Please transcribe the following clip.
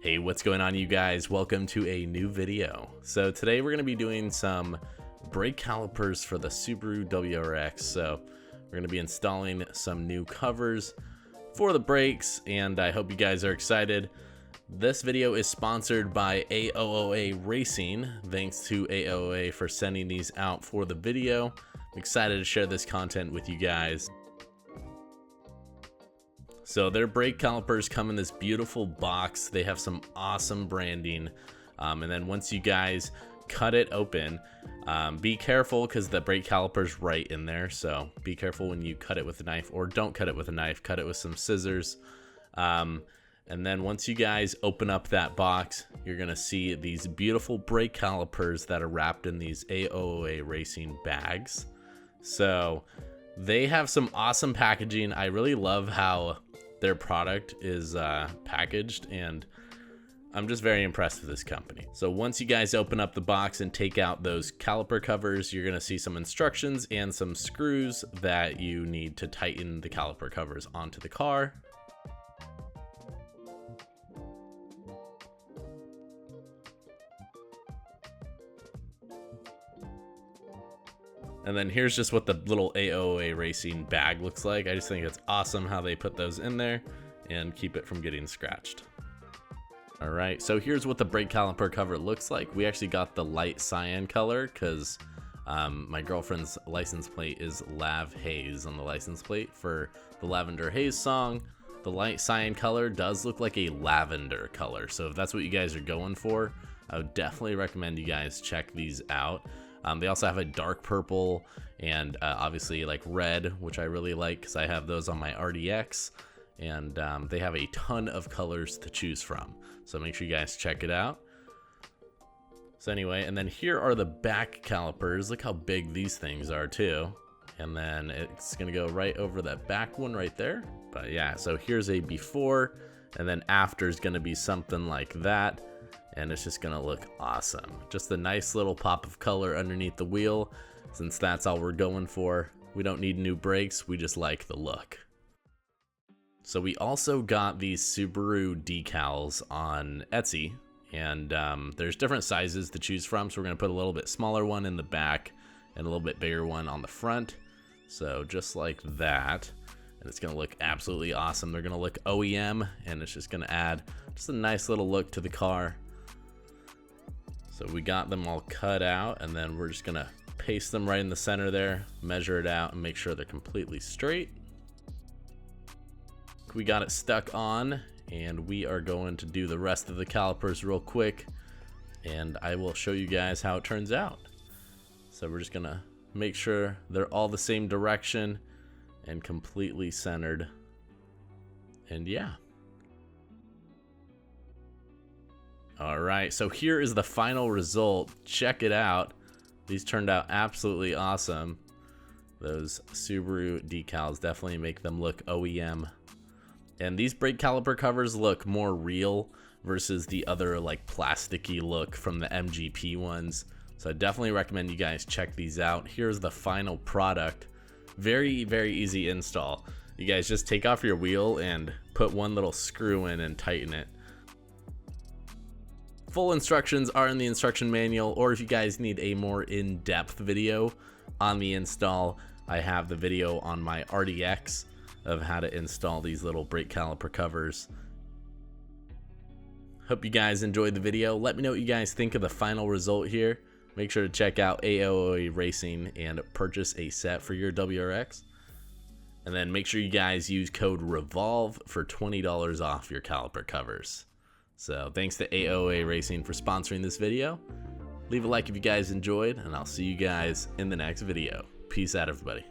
Hey, what's going on, you guys? Welcome to a new video. So today we're going to be doing some brake calipers for the Subaru WRX. So we're going to be installing some new covers for the brakes, and I hope you guys are excited. This video is sponsored by AOOA Racing. Thanks to AOOA for sending these out for the video. I'm excited to share this content with you guys. So their brake calipers come in this beautiful box. They have some awesome branding. And then once you guys cut it open, be careful because the brake caliper's right in there. So be careful when you cut it with a knife, or don't cut it with a knife, cut it with some scissors. And then once you guys open up that box, you're gonna see these beautiful brake calipers that are wrapped in these AOOA Racing bags. So they have some awesome packaging. I really love how their product is packaged, and I'm just very impressed with this company. So once you guys open up the box and take out those caliper covers, you're gonna see some instructions and some screws that you need to tighten the caliper covers onto the car. And then here's just what the little AOOA Racing bag looks like. I just think it's awesome how they put those in there and keep it from getting scratched. All right, so here's what the brake caliper cover looks like. We actually got the light cyan color because my girlfriend's license plate is Lav Haze on the license plate for the Lavender Haze song. The light cyan color does look like a lavender color. So if that's what you guys are going for, I would definitely recommend you guys check these out. They also have a dark purple and obviously like red, which I really like because I have those on my RDX, and they have a ton of colors to choose from. So make sure you guys check it out. So anyway, and then here are the back calipers. Look how big these things are too. And then it's gonna go right over that back one right there. But yeah, so here's a before, and then after is gonna be something like that. And it's just gonna look awesome. Just a nice little pop of color underneath the wheel, since that's all we're going for. We don't need new brakes, we just like the look. So we also got these Subaru decals on Etsy, and there's different sizes to choose from. So we're gonna put a little bit smaller one in the back and a little bit bigger one on the front. So just like that. And it's gonna look absolutely awesome. They're gonna look OEM, and it's just gonna add just a nice little look to the car. So we got them all cut out, and then we're just gonna paste them right in the center there, measure it out, and make sure they're completely straight. We got it stuck on, and we are going to do the rest of the calipers real quick, and I will show you guys how it turns out. So we're just gonna make sure they're all the same direction and completely centered, and yeah. All right, so here is the final result. Check it out. These turned out absolutely awesome. Those Subaru decals definitely make them look OEM. And these brake caliper covers look more real versus the other like plasticky look from the MGP ones. So I definitely recommend you guys check these out. Here's the final product. Very, very easy install. You guys just take off your wheel and put one little screw in and tighten it. Full instructions are in the instruction manual, or if you guys need a more in-depth video on the install, I have the video on my RDX of how to install these little brake caliper covers. Hope you guys enjoyed the video. Let me know what you guys think of the final result here. Make sure to check out AOOA Racing and purchase a set for your WRX. And then make sure you guys use code REVOLVE for $20 off your caliper covers. So thanks to AOOA Racing for sponsoring this video. Leave a like if you guys enjoyed, and I'll see you guys in the next video. Peace out, everybody.